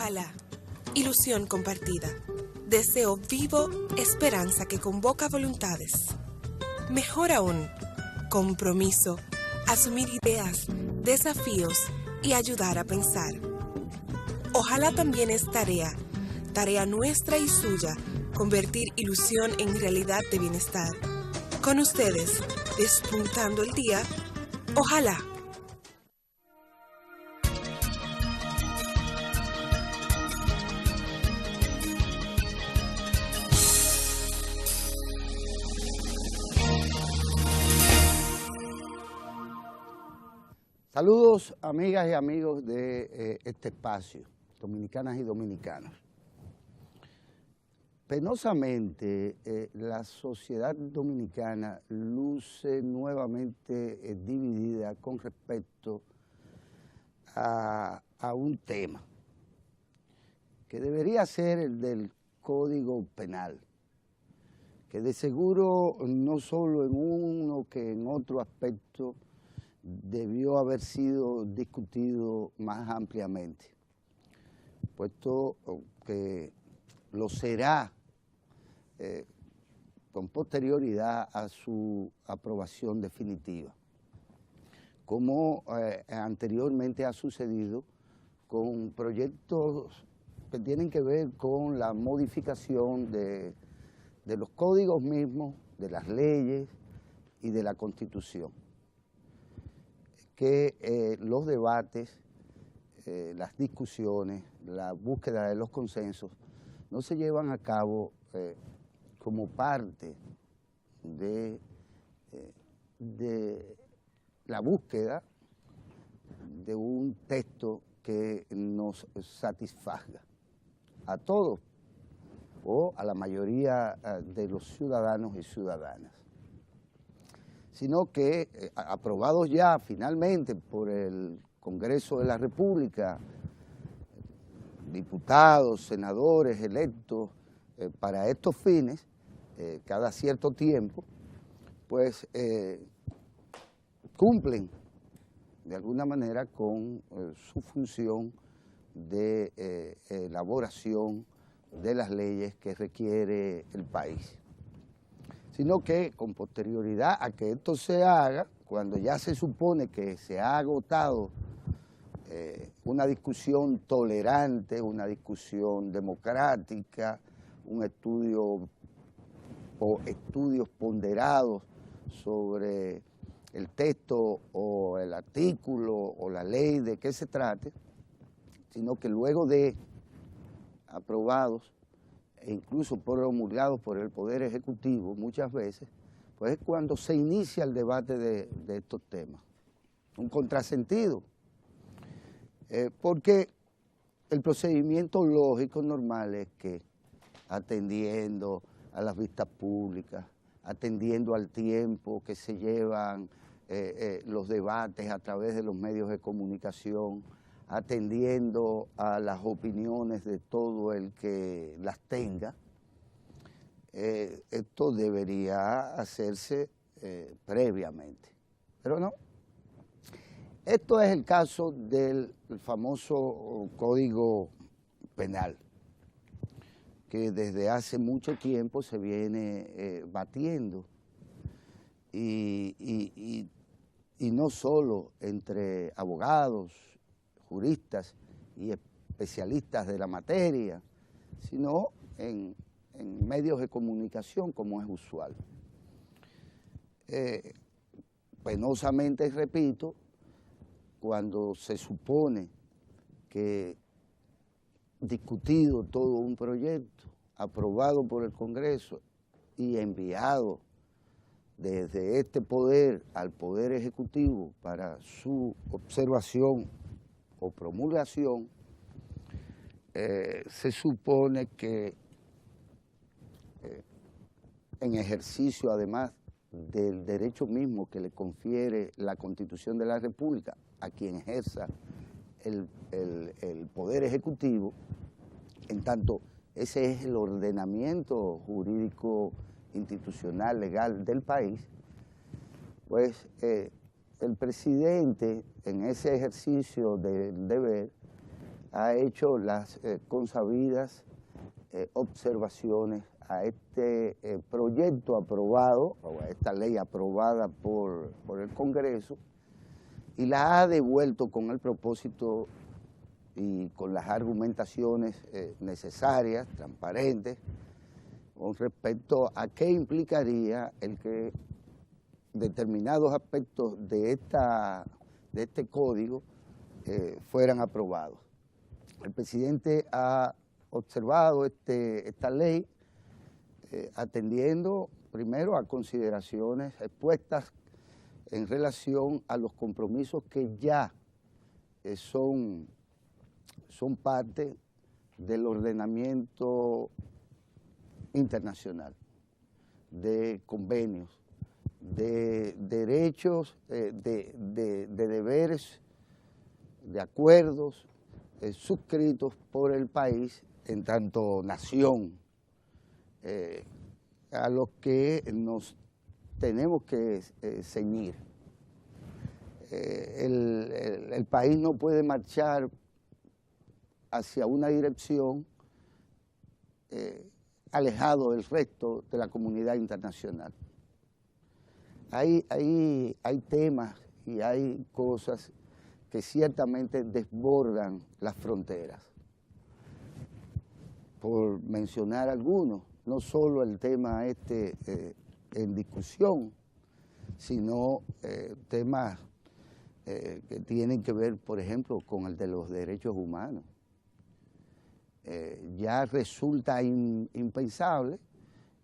Ojalá, ilusión compartida, deseo vivo, esperanza que convoca voluntades. Mejor aún, compromiso, asumir ideas, desafíos y ayudar a pensar. Ojalá también es tarea nuestra y suya, convertir ilusión en realidad de bienestar. Con ustedes, despuntando el día, ojalá. Saludos, amigas y amigos de este espacio, dominicanas y dominicanos. Penosamente, la sociedad dominicana luce nuevamente dividida con respecto a un tema que debería ser el del Código Penal, que de seguro no solo en uno que en otro aspecto debió haber sido discutido más ampliamente, puesto que lo será con posterioridad a su aprobación definitiva, como anteriormente ha sucedido con proyectos que tienen que ver con la modificación de los códigos mismos, de las leyes y de la Constitución, que los debates, las discusiones, la búsqueda de los consensos no se llevan a cabo como parte de la búsqueda de un texto que nos satisfaga a todos o a la mayoría de los ciudadanos y ciudadanas, sino que aprobados ya finalmente por el Congreso de la República, diputados, senadores electos para estos fines, cada cierto tiempo, pues cumplen de alguna manera con su función de elaboración de las leyes que requiere el país, sino que con posterioridad a que esto se haga, cuando ya se supone que se ha agotado una discusión tolerante, una discusión democrática, un estudio o estudios ponderados sobre el texto o el artículo o la ley de qué se trate, sino que luego de aprobados e incluso promulgados por el Poder Ejecutivo muchas veces, pues es cuando se inicia el debate de estos temas. Un contrasentido, porque el procedimiento lógico normal es que atendiendo a las vistas públicas, atendiendo al tiempo que se llevan los debates a través de los medios de comunicación, atendiendo a las opiniones de todo el que las tenga, esto debería hacerse previamente, pero no. Esto es el caso del famoso Código Penal, que desde hace mucho tiempo se viene batiendo, y no solo entre abogados, juristas y especialistas de la materia, sino en medios de comunicación, como es usual. Penosamente, repito, cuando se supone que discutido todo un proyecto, aprobado por el Congreso y enviado desde este poder al Poder Ejecutivo para su observación o promulgación, se supone que en ejercicio además del derecho mismo que le confiere la Constitución de la República a quien ejerza el Poder Ejecutivo, en tanto ese es el ordenamiento jurídico, institucional, legal del país, pues el presidente en ese ejercicio del deber ha hecho las consabidas observaciones a este proyecto aprobado, o a esta ley aprobada por el Congreso, y la ha devuelto con el propósito y con las argumentaciones necesarias, transparentes, con respecto a qué implicaría el que determinados aspectos de este código fueran aprobados. El presidente ha observado esta ley atendiendo primero a consideraciones expuestas en relación a los compromisos que ya son parte del ordenamiento internacional, de convenios, de derechos, de deberes, de acuerdos suscritos por el país en tanto nación, a los que nos tenemos que ceñir. El país no puede marchar hacia una dirección alejado del resto de la comunidad internacional. Hay temas y hay cosas que ciertamente desbordan las fronteras. Por mencionar algunos, no solo el tema en discusión, sino temas que tienen que ver, por ejemplo, con el de los derechos humanos. Ya resulta impensable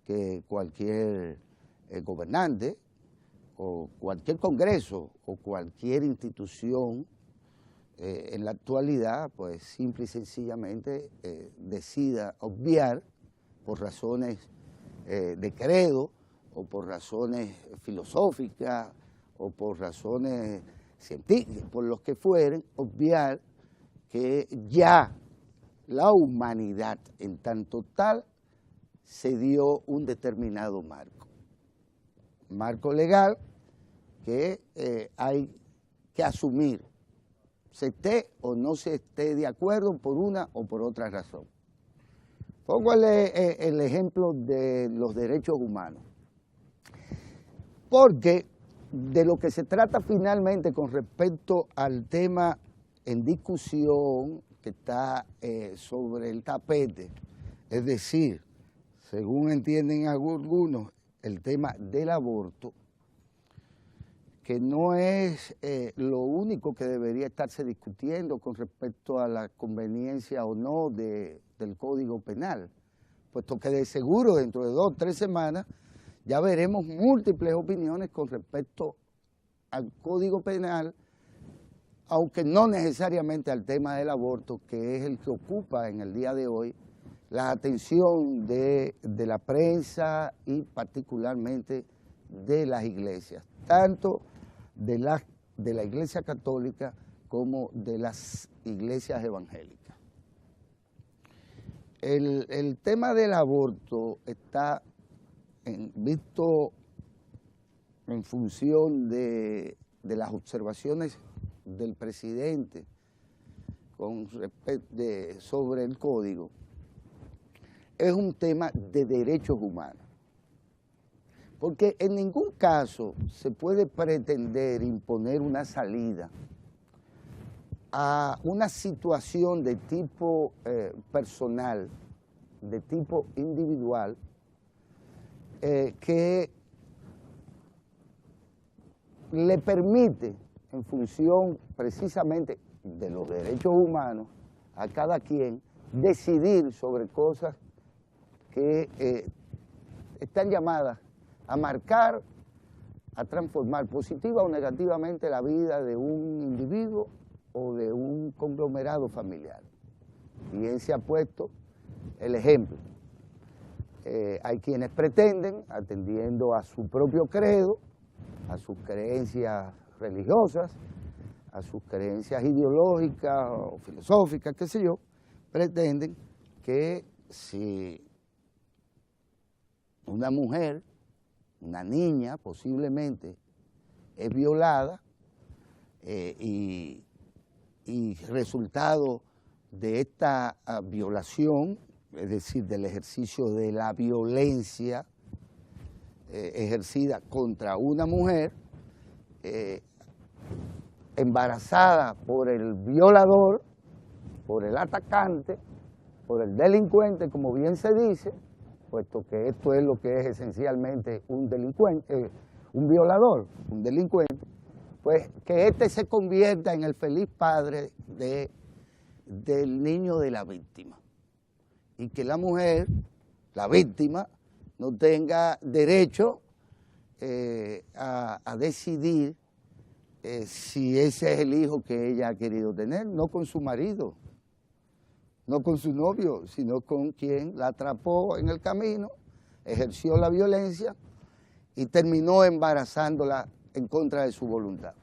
que cualquier gobernante o cualquier congreso o cualquier institución en la actualidad, pues simple y sencillamente decida obviar por razones de credo o por razones filosóficas o por razones científicas, por los que fueren, obviar que ya la humanidad en tanto tal se dio un determinado marco legal que hay que asumir, se esté o no se esté de acuerdo por una o por otra razón. Pongo el ejemplo de los derechos humanos, porque de lo que se trata finalmente con respecto al tema en discusión que está sobre el tapete, es decir, según entienden algunos, el tema del aborto, que no es lo único que debería estarse discutiendo con respecto a la conveniencia o no del Código Penal, puesto que de seguro dentro de 2 o 3 semanas ya veremos múltiples opiniones con respecto al Código Penal, aunque no necesariamente al tema del aborto, que es el que ocupa en el día de hoy la atención de la prensa y particularmente de las iglesias, tanto de la Iglesia Católica como de las iglesias evangélicas. El tema del aborto está visto en función de las observaciones del presidente sobre el código. Es un tema de derechos humanos, porque en ningún caso se puede pretender imponer una salida a una situación de tipo personal, de tipo individual, que le permite, en función precisamente de los derechos humanos, a cada quien decidir sobre cosas que están llamadas a marcar, a transformar positiva o negativamente la vida de un individuo o de un conglomerado familiar. Bien se ha puesto el ejemplo. Hay quienes pretenden, atendiendo a su propio credo, a sus creencias religiosas, a sus creencias ideológicas o filosóficas, qué sé yo, pretenden que si una mujer, una niña posiblemente, es violada y resultado de esta violación, es decir, del ejercicio de la violencia ejercida contra una mujer embarazada por el violador, por el atacante, por el delincuente, como bien se dice, puesto que esto es lo que es esencialmente un delincuente, un violador, un delincuente, pues que éste se convierta en el feliz padre del niño de la víctima y que la mujer, la víctima, no tenga derecho a decidir si ese es el hijo que ella ha querido tener, no con su marido, no con su novio, sino con quien la atrapó en el camino, ejerció la violencia y terminó embarazándola en contra de su voluntad.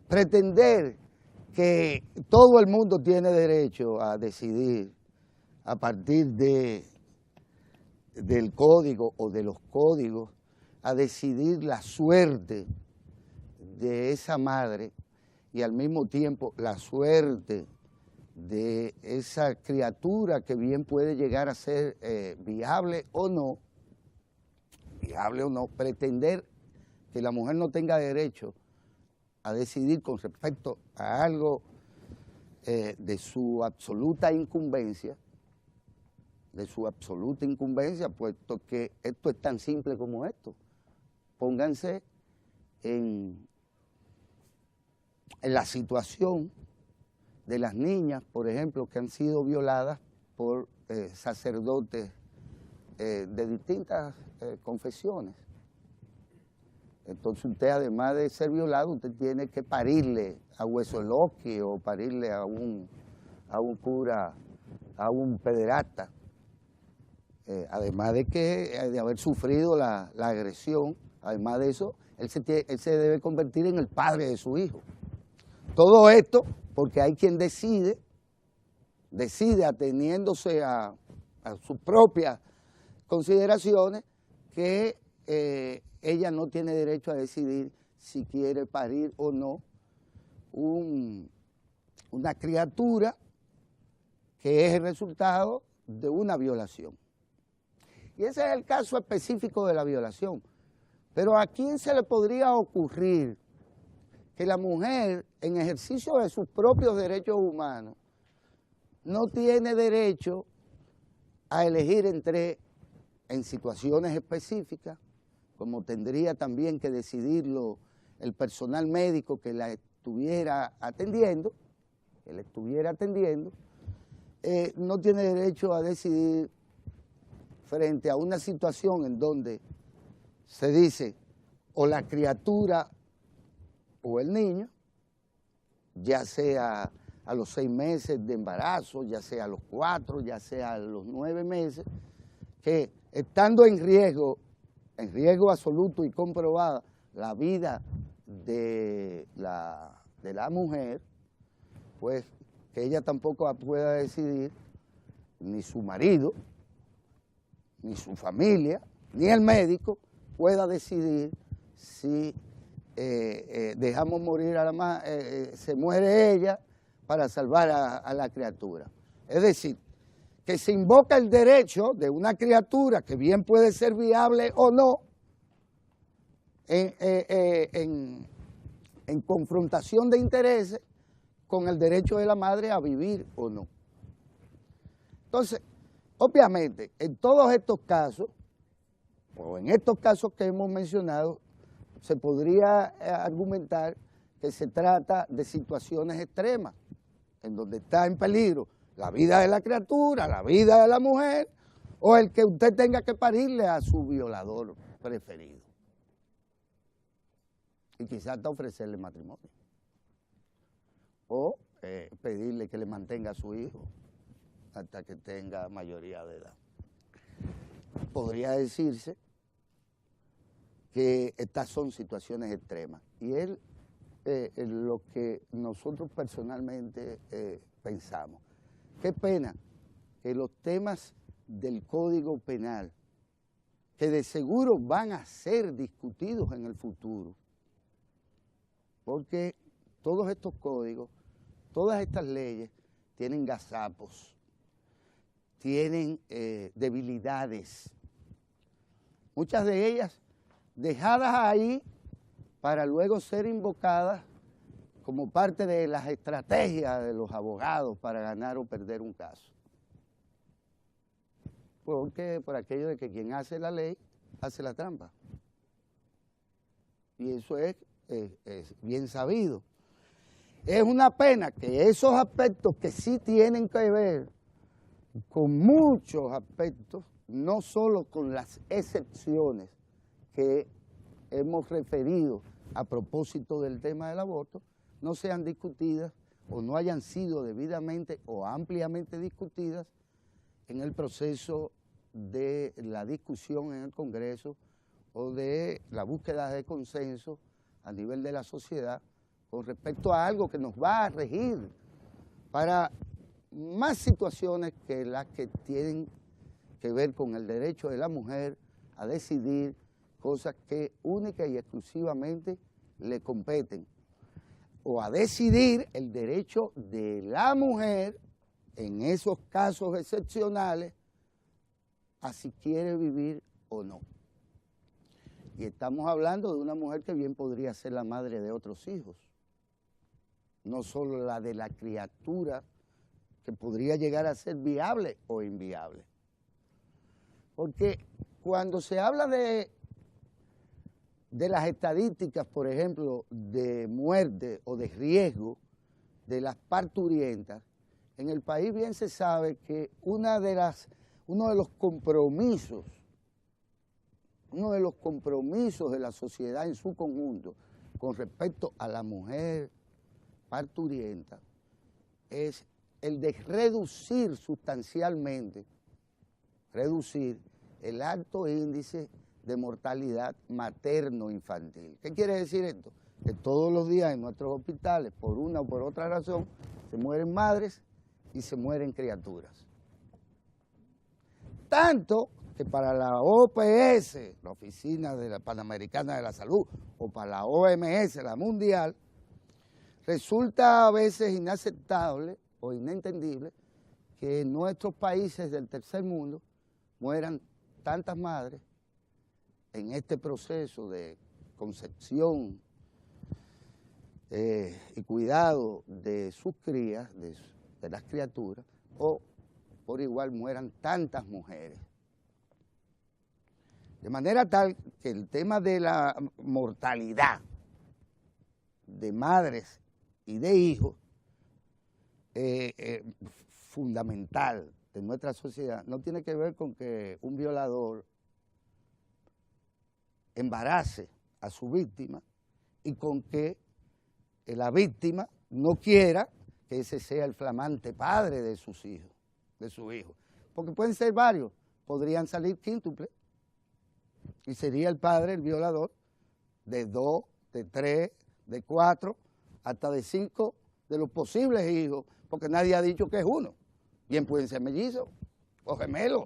Pretender que todo el mundo tiene derecho a decidir a partir del código o de los códigos, a decidir la suerte de esa madre y al mismo tiempo la suerte de esa criatura que bien puede llegar a ser viable o no, pretender que la mujer no tenga derecho a decidir con respecto a algo de su absoluta incumbencia, puesto que esto es tan simple como esto. Pónganse en la situación de las niñas, por ejemplo, que han sido violadas por sacerdotes de distintas confesiones. Entonces usted, además de ser violado, usted tiene que parirle a Huesolosky o parirle a un cura, a un pederasta. Además de haber sufrido la agresión, además de eso, él se debe convertir en el padre de su hijo. Todo esto porque hay quien decide ateniéndose a sus propias consideraciones, que ella no tiene derecho a decidir si quiere parir o no una criatura que es el resultado de una violación. Y ese es el caso específico de la violación. Pero ¿a quién se le podría ocurrir que la mujer, en ejercicio de sus propios derechos humanos, no tiene derecho a elegir en situaciones específicas, como tendría también que decidirlo el personal médico que la estuviera atendiendo, no tiene derecho a decidir frente a una situación en donde se dice o la criatura o el niño, ya sea a los 6 meses de embarazo, ya sea a los 4, ya sea a los 9 meses, que estando en riesgo absoluto y comprobada la vida de la mujer, pues que ella tampoco pueda decidir, ni su marido, ni su familia, ni el médico pueda decidir si dejamos morir a la madre, se muere ella para salvar a la criatura. Es decir, que se invoca el derecho de una criatura que bien puede ser viable o no, en confrontación de intereses con el derecho de la madre a vivir o no. Entonces, obviamente, en todos estos casos, o en estos casos que hemos mencionado, se podría argumentar que se trata de situaciones extremas, en donde está en peligro la vida de la criatura, la vida de la mujer, o el que usted tenga que parirle a su violador preferido. Y quizás hasta ofrecerle matrimonio. O pedirle que le mantenga a su hijo hasta que tenga mayoría de edad. Podría decirse que estas son situaciones extremas. Y es lo que nosotros personalmente pensamos. Qué pena que los temas del Código Penal, que de seguro van a ser discutidos en el futuro, porque todos estos códigos, todas estas leyes, tienen gazapos, tienen debilidades, muchas de ellas dejadas ahí para luego ser invocadas como parte de las estrategias de los abogados para ganar o perder un caso. Porque por aquello de que quien hace la ley, hace la trampa. Y eso es bien sabido. Es una pena que esos aspectos que sí tienen que ver con muchos aspectos, no solo con las excepciones que hemos referido a propósito del tema del aborto, no sean discutidas o no hayan sido debidamente o ampliamente discutidas en el proceso de la discusión en el Congreso o de la búsqueda de consenso a nivel de la sociedad con respecto a algo que nos va a regir para más situaciones que las que tienen que ver con el derecho de la mujer a decidir cosas que única y exclusivamente le competen, o a decidir el derecho de la mujer en esos casos excepcionales a si quiere vivir o no. Y estamos hablando de una mujer que bien podría ser la madre de otros hijos, no solo la de la criatura que podría llegar a ser viable o inviable. Porque cuando se habla de las estadísticas, por ejemplo, de muerte o de riesgo de las parturientas, en el país bien se sabe que uno de los compromisos de la sociedad en su conjunto con respecto a la mujer parturienta es el de reducir sustancialmente, el alto índice de mortalidad materno-infantil. ¿Qué quiere decir esto? Que todos los días en nuestros hospitales, por una o por otra razón, se mueren madres y se mueren criaturas. Tanto que para la OPS, la Oficina de la Panamericana de la Salud, o para la OMS, la Mundial, resulta a veces inaceptable o inentendible que en nuestros países del tercer mundo mueran tantas madres en este proceso de concepción y cuidado de sus crías, de las criaturas, o por igual mueran tantas mujeres. De manera tal que el tema de la mortalidad de madres y de hijos fundamental de nuestra sociedad no tiene que ver con que un violador embarace a su víctima y con que la víctima no quiera que ese sea el flamante padre de sus hijos, de su hijo. Porque pueden ser varios, podrían salir quíntuples y sería el padre, el violador, de 2, de 3, de 4, hasta de 5 de los posibles hijos, porque nadie ha dicho que es uno. Bien pueden ser mellizos, o gemelos,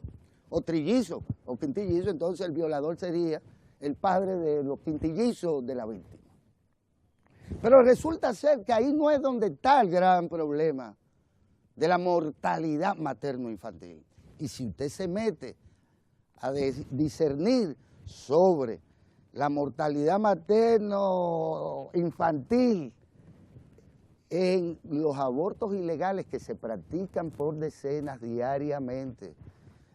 o trillizos, o quintillizos, entonces el violador sería el padre de los quintillizos de la víctima. Pero resulta ser que ahí no es donde está el gran problema de la mortalidad materno-infantil. Y si usted se mete a discernir sobre la mortalidad materno-infantil en los abortos ilegales que se practican por decenas diariamente,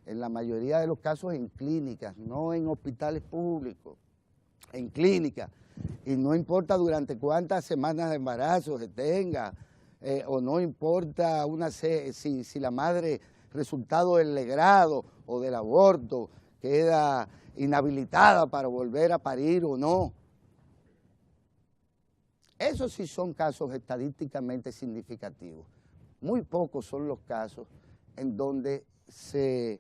en la mayoría de los casos en clínicas, no en hospitales públicos, en clínicas, y no importa durante cuántas semanas de embarazo se tenga, o no importa si la madre, resultado del legrado o del aborto, queda inhabilitada para volver a parir o no. Esos sí son casos estadísticamente significativos. Muy pocos son los casos en donde se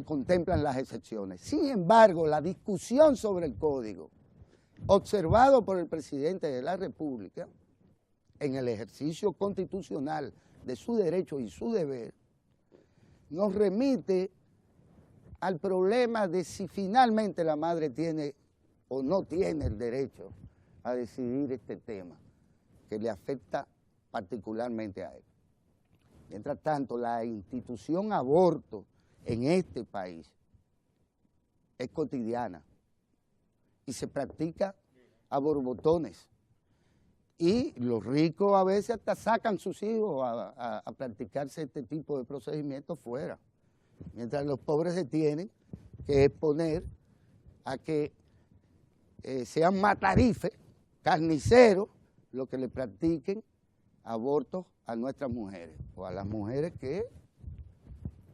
contemplan las excepciones. Sin embargo, la discusión sobre el código, observado por el presidente de la República, en el ejercicio constitucional de su derecho y su deber, nos remite al problema de si finalmente la madre tiene o no tiene el derecho a decidir este tema que le afecta particularmente a él. Mientras tanto, la institución aborto en este país es cotidiana y se practica a borbotones. Y los ricos a veces hasta sacan sus hijos a practicarse este tipo de procedimientos fuera, mientras los pobres se tienen que exponer a que sean matarifes, carniceros, los que le practiquen abortos a nuestras mujeres, o a las mujeres que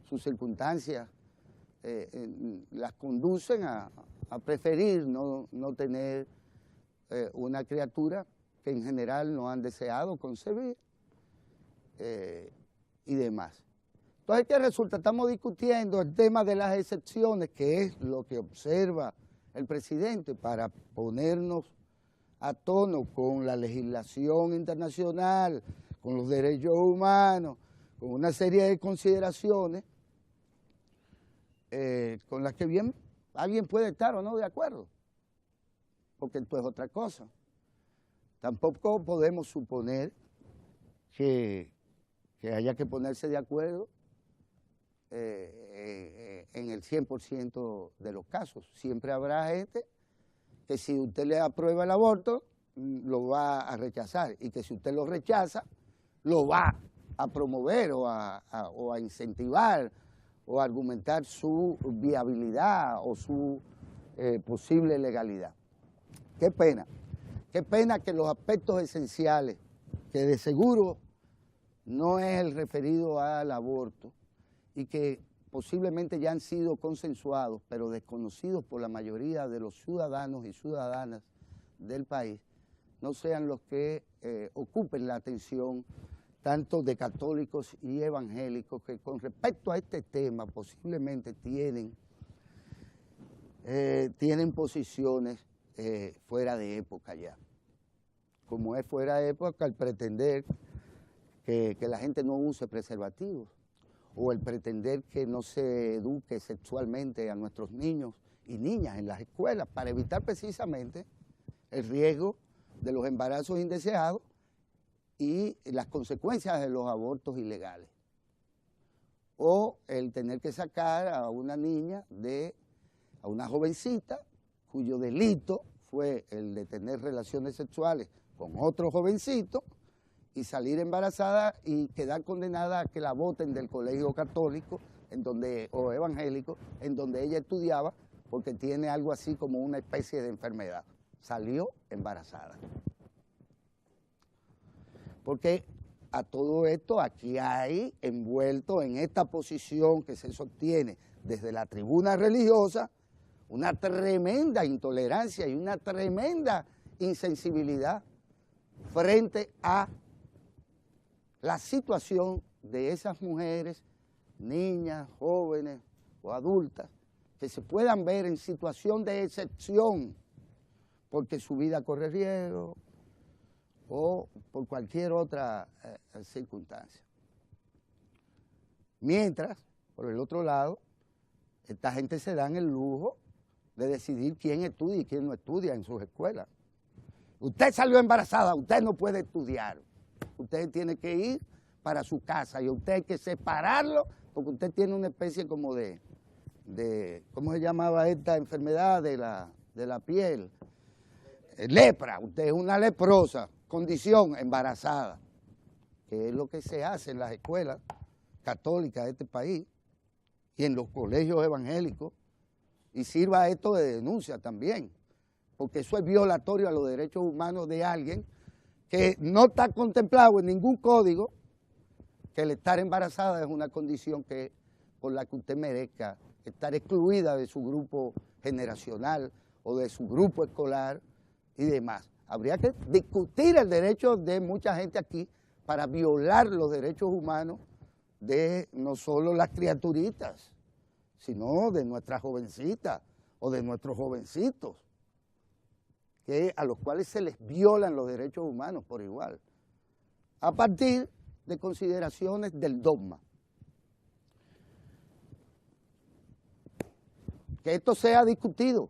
sus circunstancias las conducen a preferir no tener una criatura que en general no han deseado concebir y demás. Entonces, ¿qué resulta? Estamos discutiendo el tema de las excepciones, que es lo que observa el presidente para ponernos a tono con la legislación internacional, con los derechos humanos, con una serie de consideraciones con las que bien alguien puede estar o no de acuerdo, porque esto es otra cosa. Tampoco podemos suponer que haya que ponerse de acuerdo en el 100% de los casos. Siempre habrá gente que si usted le aprueba el aborto, lo va a rechazar, y que si usted lo rechaza, lo va a promover o a incentivar o a argumentar su viabilidad o su posible legalidad. Qué pena que los aspectos esenciales, que de seguro no es el referido al aborto y que posiblemente ya han sido consensuados, pero desconocidos por la mayoría de los ciudadanos y ciudadanas del país, no sean los que ocupen la atención tanto de católicos y evangélicos, que con respecto a este tema posiblemente tienen posiciones fuera de época ya. Como es fuera de época el pretender que la gente no use preservativos, o el pretender que no se eduque sexualmente a nuestros niños y niñas en las escuelas, para evitar precisamente el riesgo de los embarazos indeseados y las consecuencias de los abortos ilegales. O el tener que sacar a una niña, a una jovencita, cuyo delito fue el de tener relaciones sexuales con otro jovencito y salir embarazada y quedar condenada a que la boten del colegio católico o evangélico en donde ella estudiaba, porque tiene algo así como una especie de enfermedad. Salió embarazada. Porque a todo esto aquí hay envuelto en esta posición que se sostiene desde la tribuna religiosa una tremenda intolerancia y una tremenda insensibilidad frente a la situación de esas mujeres, niñas, jóvenes o adultas, que se puedan ver en situación de excepción porque su vida corre riesgo o por cualquier otra circunstancia. Mientras, por el otro lado, esta gente se dan el lujo de decidir quién estudia y quién no estudia en sus escuelas. Usted salió embarazada, usted no puede estudiar. Usted tiene que ir para su casa y usted hay que separarlo porque usted tiene una especie como de ¿cómo se llamaba esta enfermedad de la piel? Lepra, usted es una leprosa, condición, embarazada, que es lo que se hace en las escuelas católicas de este país y en los colegios evangélicos, y sirva esto de denuncia también, porque eso es violatorio a los derechos humanos de alguien que no está contemplado en ningún código, que el estar embarazada es una condición por la que usted merezca estar excluida de su grupo generacional o de su grupo escolar y demás. Habría que discutir el derecho de mucha gente aquí para violar los derechos humanos de no solo las criaturitas, sino de nuestras jovencitas o de nuestros jovencitos, a los cuales se les violan los derechos humanos por igual, a partir de consideraciones del dogma. Que esto sea discutido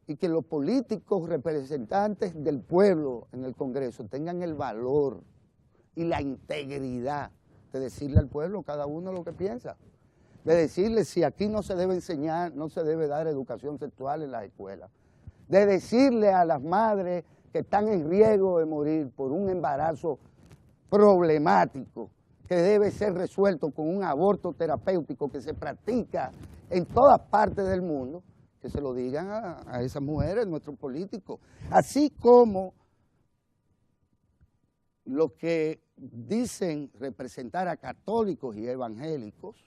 y que los políticos representantes del pueblo en el Congreso tengan el valor y la integridad de decirle al pueblo cada uno lo que piensa, de decirle si aquí no se debe enseñar, no se debe dar educación sexual en las escuelas, de decirle a las madres que están en riesgo de morir por un embarazo problemático que debe ser resuelto con un aborto terapéutico que se practica en todas partes del mundo, que se lo digan a esas mujeres, nuestros políticos, así como los que dicen representar a católicos y evangélicos,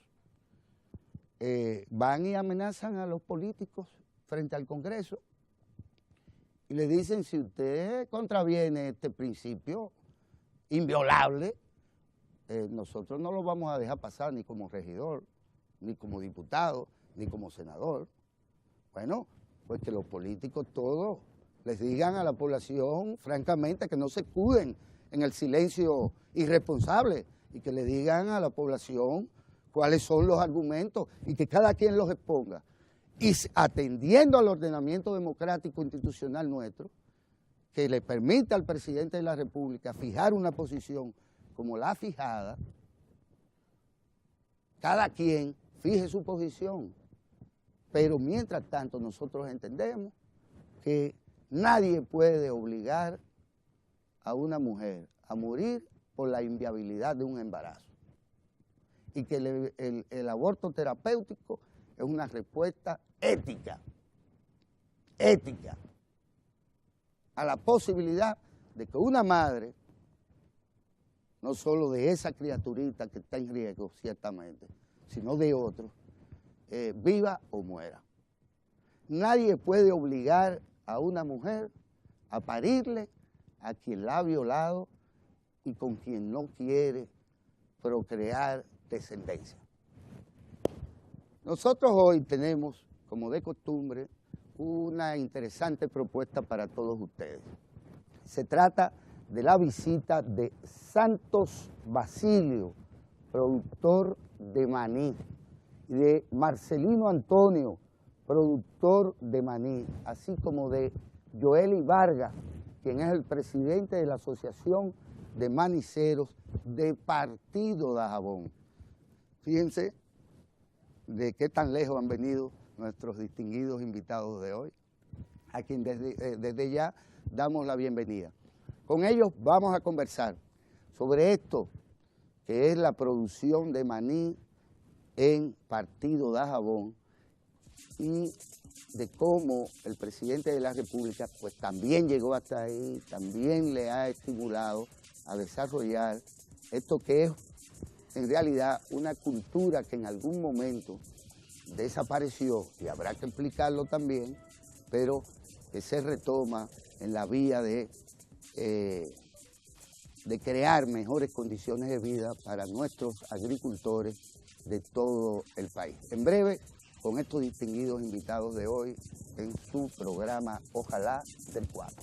van y amenazan a los políticos frente al Congreso y le dicen, si usted contraviene este principio inviolable, nosotros no lo vamos a dejar pasar ni como regidor, ni como diputado, ni como senador. Bueno, pues que los políticos todos les digan a la población, francamente, que no se escuden en el silencio irresponsable y que le digan a la población cuáles son los argumentos y que cada quien los exponga. Y atendiendo al ordenamiento democrático institucional nuestro, que le permita al presidente de la República fijar una posición como la fijada, cada quien fije su posición. Pero mientras tanto nosotros entendemos que nadie puede obligar a una mujer a morir por la inviabilidad de un embarazo. Y que el aborto terapéutico es una respuesta ética a la posibilidad de que una madre, no solo de esa criaturita que está en riesgo ciertamente, sino de otros, viva o muera. Nadie puede obligar a una mujer a parirle a quien la ha violado y con quien no quiere procrear descendencia. Nosotros hoy tenemos, como de costumbre, una interesante propuesta para todos ustedes. Se trata de la visita de Santos Basilio, productor de maní, y de Marcelino Antonio, productor de maní, así como de Joely Vargas, quien es el presidente de la Asociación de Maniceros de Partido Dajabón. Fíjense de qué tan lejos han venido nuestros distinguidos invitados de hoy, a quien desde ya damos la bienvenida. Con ellos vamos a conversar sobre esto, que es la producción de maní en Partido Dajabón, y de cómo el presidente de la República pues también llegó hasta ahí, también le ha estimulado a desarrollar esto que es en realidad una cultura que en algún momento desapareció, y habrá que explicarlo también, pero que se retoma en la vía de crear mejores condiciones de vida para nuestros agricultores de todo el país. En breve, con estos distinguidos invitados de hoy en su programa Ojalá del 4.